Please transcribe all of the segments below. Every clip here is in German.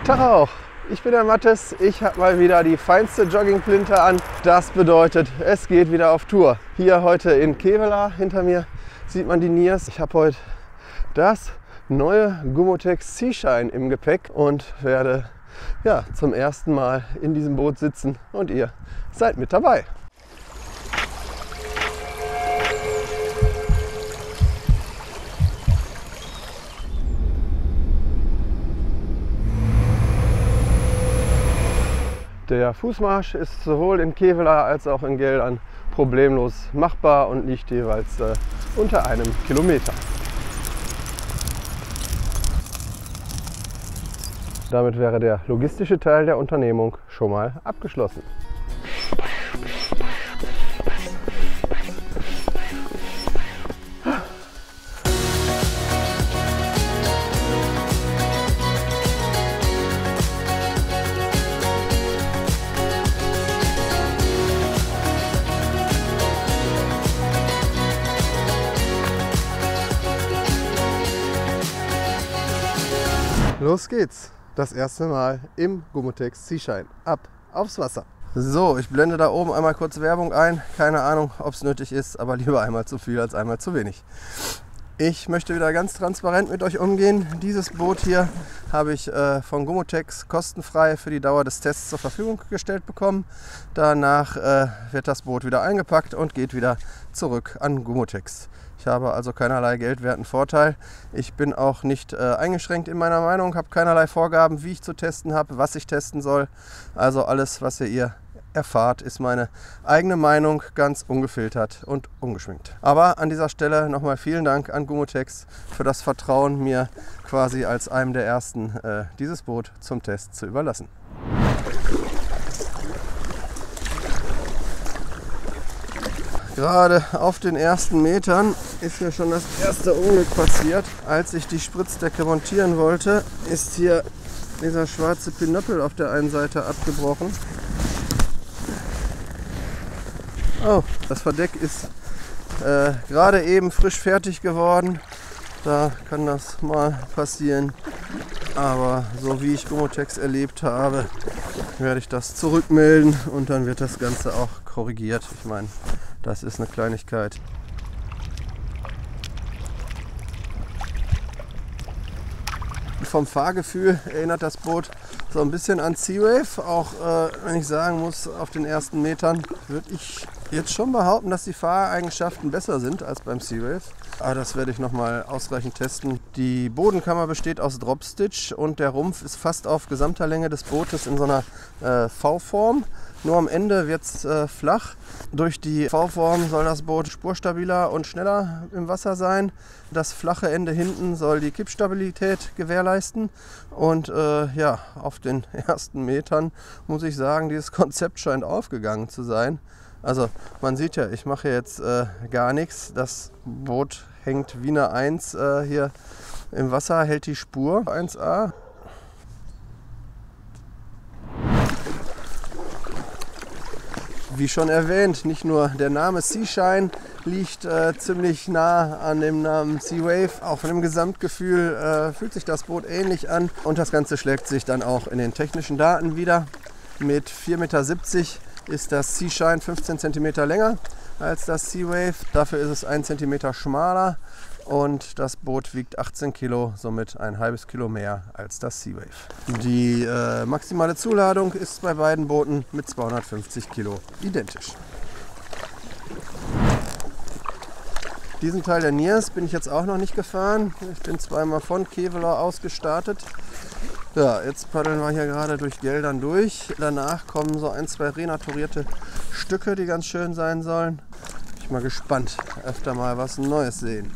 Tag auch, ich bin der Mattes, ich habe mal wieder die feinste Joggingplinte an. Das bedeutet, es geht wieder auf Tour. Hier heute in Kevelaer, hinter mir sieht man die Niers. Ich habe heute das neue Gummotex Seashine im Gepäck und werde zum ersten Mal in diesem Boot sitzen und ihr seid mit dabei. Der Fußmarsch ist sowohl in Kevelaer als auch in Geldern problemlos machbar und liegt jeweils unter einem Kilometer. Damit wäre der logistische Teil der Unternehmung schon mal abgeschlossen. Los geht's! Das erste Mal im Gummotex Seashine. Ab aufs Wasser! So, ich blende da oben einmal kurz Werbung ein. Keine Ahnung, ob es nötig ist, aber lieber einmal zu viel als einmal zu wenig. Ich möchte wieder ganz transparent mit euch umgehen. Dieses Boot hier habe ich von Gummotex kostenfrei für die Dauer des Tests zur Verfügung gestellt bekommen. Danach wird das Boot wieder eingepackt und geht wieder zurück an Gummotex. Ich habe also keinerlei geldwerten Vorteil. Ich bin auch nicht eingeschränkt in meiner Meinung, habe keinerlei Vorgaben, wie ich zu testen habe, was ich testen soll. Also alles, was ihr erfahrt, ist meine eigene Meinung, ganz ungefiltert und ungeschminkt. Aber an dieser Stelle nochmal vielen Dank an Gummotex für das Vertrauen, mir quasi als einem der ersten dieses Boot zum Test zu überlassen. Gerade auf den ersten Metern ist mir schon das erste Unglück passiert. Als ich die Spritzdecke montieren wollte, ist hier dieser schwarze Pinöppel auf der einen Seite abgebrochen. Oh, das Verdeck ist gerade eben frisch fertig geworden. Da kann das mal passieren. Aber so wie ich Gummotex erlebt habe, werde ich das zurückmelden und dann wird das Ganze auch korrigiert. Ich meine, das ist eine Kleinigkeit. Vom Fahrgefühl erinnert das Boot so ein bisschen an Seawave. Auch wenn ich sagen muss, auf den ersten Metern würde ich jetzt schon behaupten, dass die Fahreigenschaften besser sind als beim Seawave. Aber das werde ich nochmal ausreichend testen. Die Bodenkammer besteht aus Dropstitch und der Rumpf ist fast auf gesamter Länge des Bootes in so einer V-Form. Nur am Ende wird es flach. Durch die V-Form soll das Boot spurstabiler und schneller im Wasser sein. Das flache Ende hinten soll die Kippstabilität gewährleisten. Und auf den ersten Metern muss ich sagen, dieses Konzept scheint aufgegangen zu sein. Also man sieht ja, ich mache jetzt gar nichts. Das Boot hängt wie eine 1 hier im Wasser, hält die Spur 1A. Wie schon erwähnt, nicht nur der Name Seashine liegt ziemlich nah an dem Namen Seawave. Auch von dem Gesamtgefühl fühlt sich das Boot ähnlich an. Und das Ganze schlägt sich dann auch in den technischen Daten wieder. Mit 4,70 Meter ist das Seashine 15 cm länger als das Seawave. Dafür ist es 1 cm schmaler und das Boot wiegt 18 Kilo, somit ein halbes Kilo mehr als das Seawave. Die maximale Zuladung ist bei beiden Booten mit 250 Kilo identisch. Diesen Teil der Niers bin ich jetzt auch noch nicht gefahren. Ich bin zweimal von Kevelaer aus gestartet. Ja, jetzt paddeln wir hier gerade durch Geldern durch. Danach kommen so ein, zwei renaturierte Stücke, die ganz schön sein sollen. Bin ich mal gespannt, öfter mal was Neues sehen.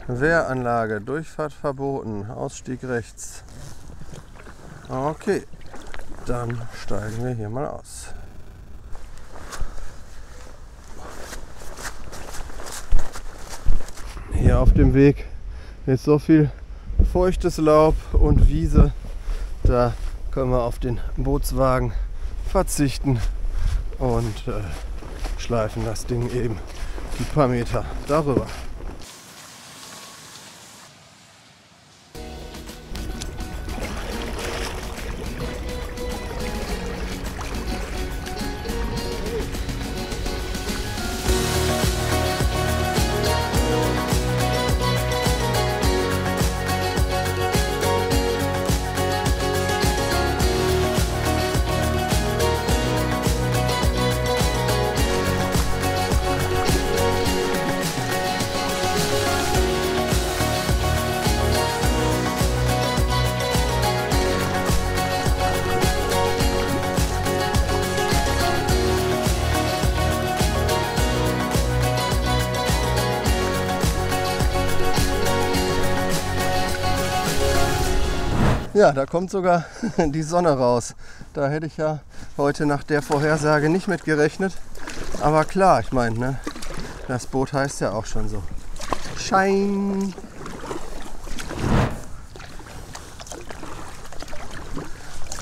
Wehranlage, Durchfahrt verboten, Ausstieg rechts. Okay, dann steigen wir hier mal aus. Hier auf dem Weg ist so viel feuchtes Laub und Wiese, da können wir auf den Bootswagen verzichten und schleifen das Ding eben die paar Meter darüber. Ja, da kommt sogar die Sonne raus. Da hätte ich ja heute nach der Vorhersage nicht mit gerechnet. Aber klar, ich meine, ne, das Boot heißt ja auch schon so. Schein!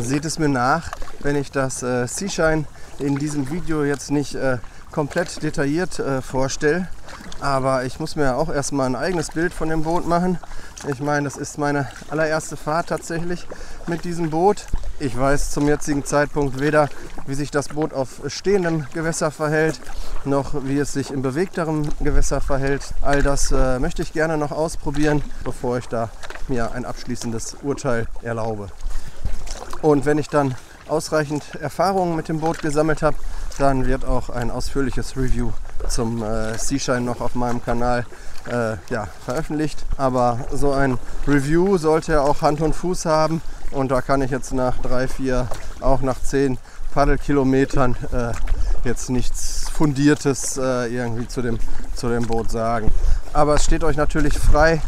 Seht es mir nach, wenn ich das Seashine in diesem Video jetzt nicht komplett detailliert vorstelle. Aber ich muss mir ja auch erstmal ein eigenes Bild von dem Boot machen. Ich meine, das ist meine allererste Fahrt tatsächlich mit diesem Boot. Ich weiß zum jetzigen Zeitpunkt weder, wie sich das Boot auf stehendem Gewässer verhält, noch wie es sich in bewegterem Gewässer verhält. All das möchte ich gerne noch ausprobieren, bevor ich da mir ein abschließendes Urteil erlaube. Und wenn ich dann ausreichend Erfahrungen mit dem Boot gesammelt habe, dann wird auch ein ausführliches Review zum Seashine noch auf meinem Kanal veröffentlicht. Aber so ein Review sollte ja auch Hand und Fuß haben. Und da kann ich jetzt nach 3, 4, auch nach 10 Paddelkilometern jetzt nichts Fundiertes irgendwie zu dem Boot sagen. Aber es steht euch natürlich frei,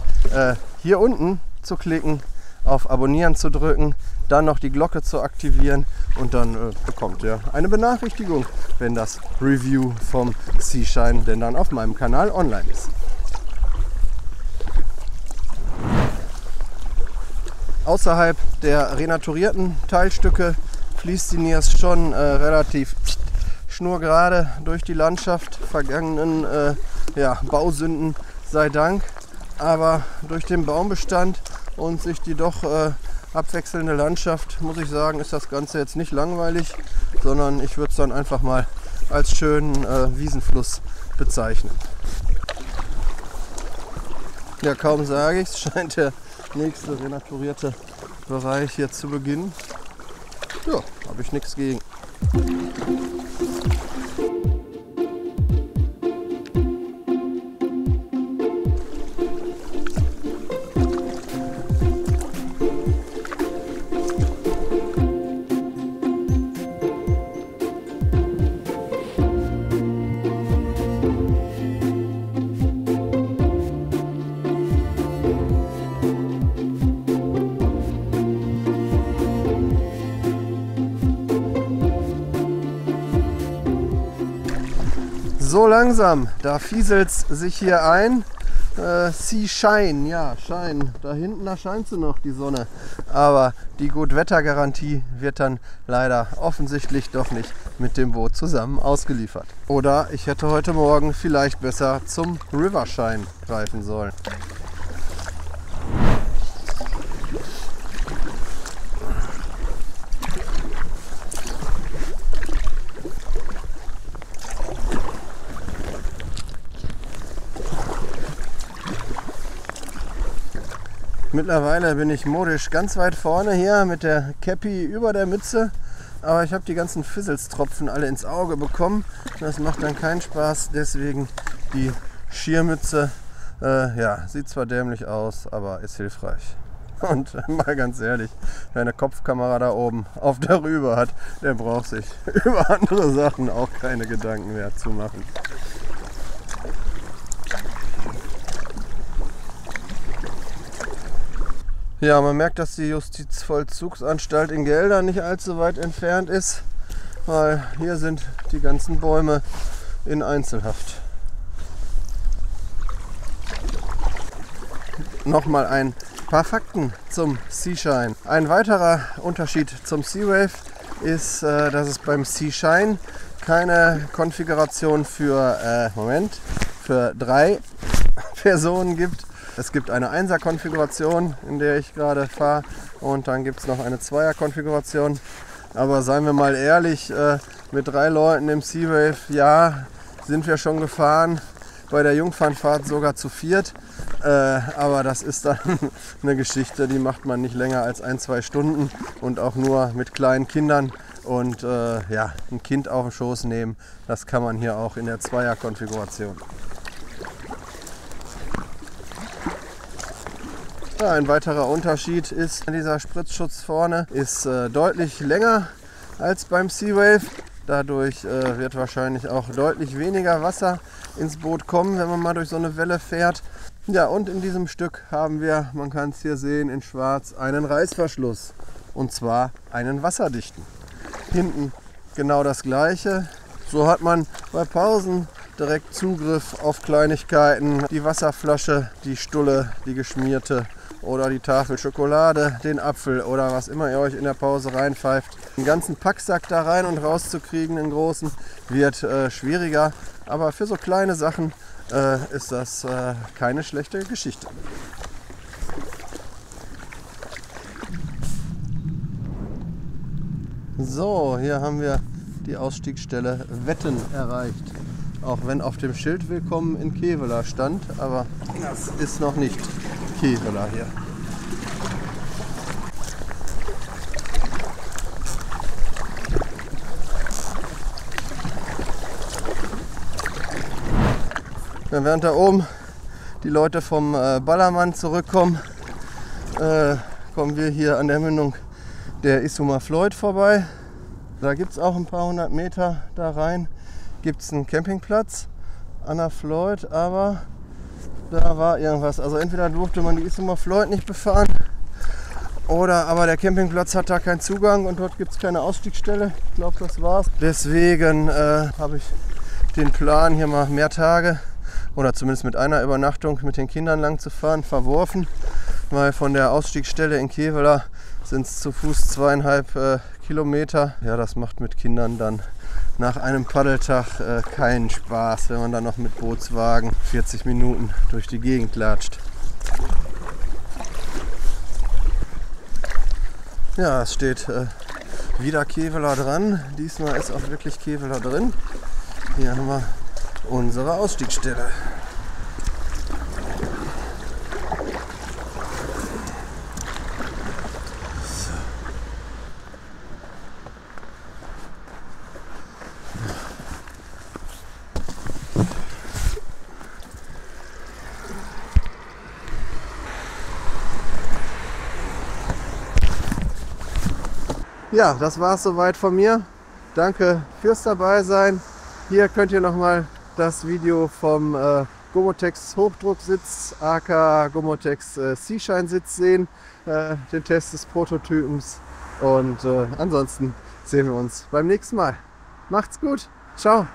hier unten zu klicken, auf Abonnieren zu drücken, dann noch die Glocke zu aktivieren und dann bekommt ihr eine Benachrichtigung, wenn das Review vom Seashine denn dann auf meinem Kanal online ist. Außerhalb der renaturierten Teilstücke fließt die Niers schon relativ schnurgerade durch die Landschaft, vergangenen Bausünden sei Dank, aber durch den Baumbestand und sich die doch abwechselnde Landschaft, muss ich sagen, ist das Ganze jetzt nicht langweilig, sondern ich würde es dann einfach mal als schönen Wiesenfluss bezeichnen. Ja, kaum sage ich es, scheint der nächste renaturierte Bereich hier zu beginnen. Ja, habe ich nichts gegen. So langsam, da fieselt es sich hier ein. Seashine, ja, Schein. Da hinten, da scheint sie noch, die Sonne. Aber die Gutwettergarantie wird dann leider offensichtlich doch nicht mit dem Boot zusammen ausgeliefert. Oder ich hätte heute Morgen vielleicht besser zum Rivershine greifen sollen. Mittlerweile bin ich modisch ganz weit vorne hier mit der Cappy über der Mütze, aber ich habe die ganzen Fisselstropfen alle ins Auge bekommen. Das macht dann keinen Spaß, deswegen die Schirmmütze. Sieht zwar dämlich aus, aber ist hilfreich. Und mal ganz ehrlich, wer eine Kopfkamera da oben auf der Rübe hat, der braucht sich über andere Sachen auch keine Gedanken mehr zu machen. Ja, man merkt, dass die Justizvollzugsanstalt in Geldern nicht allzu weit entfernt ist, weil hier sind die ganzen Bäume in Einzelhaft. Nochmal ein paar Fakten zum Seashine. Ein weiterer Unterschied zum Seawave ist, dass es beim Seashine keine Konfiguration für 3 Personen gibt. Es gibt eine 1er-Konfiguration, in der ich gerade fahre, und dann gibt es noch eine 2er-Konfiguration. Aber seien wir mal ehrlich, mit 3 Leuten im Seawave, ja, sind wir schon gefahren, bei der Jungfernfahrt sogar zu 4. Aber das ist dann eine Geschichte, die macht man nicht länger als 1-2 Stunden und auch nur mit kleinen Kindern. Und ein Kind auf den Schoß nehmen, das kann man hier auch in der 2er-Konfiguration. Ein weiterer Unterschied ist, dieser Spritzschutz vorne ist deutlich länger als beim Seawave. Dadurch wird wahrscheinlich auch deutlich weniger Wasser ins Boot kommen, wenn man mal durch so eine Welle fährt. Ja, und in diesem Stück haben wir, man kann es hier sehen in schwarz, einen Reißverschluss. Und zwar einen wasserdichten. Hinten genau das gleiche. So hat man bei Pausen direkt Zugriff auf Kleinigkeiten. Die Wasserflasche, die Stulle, die geschmierte oder die Tafel Schokolade, den Apfel oder was immer ihr euch in der Pause reinpfeift. Den ganzen Packsack da rein und rauszukriegen, den großen, wird schwieriger. Aber für so kleine Sachen ist das keine schlechte Geschichte. So, hier haben wir die Ausstiegsstelle Wetten erreicht. Auch wenn auf dem Schild Willkommen in Kevela stand, aber das ist noch nicht Kevela hier. Ja, während da oben die Leute vom Ballermann zurückkommen, kommen wir hier an der Mündung der Issuma Floyd vorbei. Da gibt es auch ein paar hundert Meter da rein, gibt es einen Campingplatz an der Floyd, aber da war irgendwas. Also entweder durfte man die Issuma Floyd nicht befahren oder aber der Campingplatz hat da keinen Zugang und dort gibt es keine Ausstiegsstelle. Ich glaube, das war's. Deswegen habe ich den Plan, hier mal mehr Tage oder zumindest mit einer Übernachtung mit den Kindern lang zu fahren, verworfen, weil von der Ausstiegsstelle in Kevela sind es zu Fuß 2,5 Kilometer. Ja, das macht mit Kindern dann nach einem Paddeltag keinen Spaß, wenn man dann noch mit Bootswagen 40 Minuten durch die Gegend latscht. Ja, es steht wieder Kevela dran. Diesmal ist auch wirklich Kevela drin. Hier haben wir unsere Ausstiegsstelle. Ja, das war es soweit von mir. Danke fürs Dabeisein. Hier könnt ihr nochmal das Video vom Gomotex Hochdrucksitz aka Gomotex Seashine Sitz sehen, den Test des Prototypens. Und ansonsten sehen wir uns beim nächsten Mal. Macht's gut. Ciao.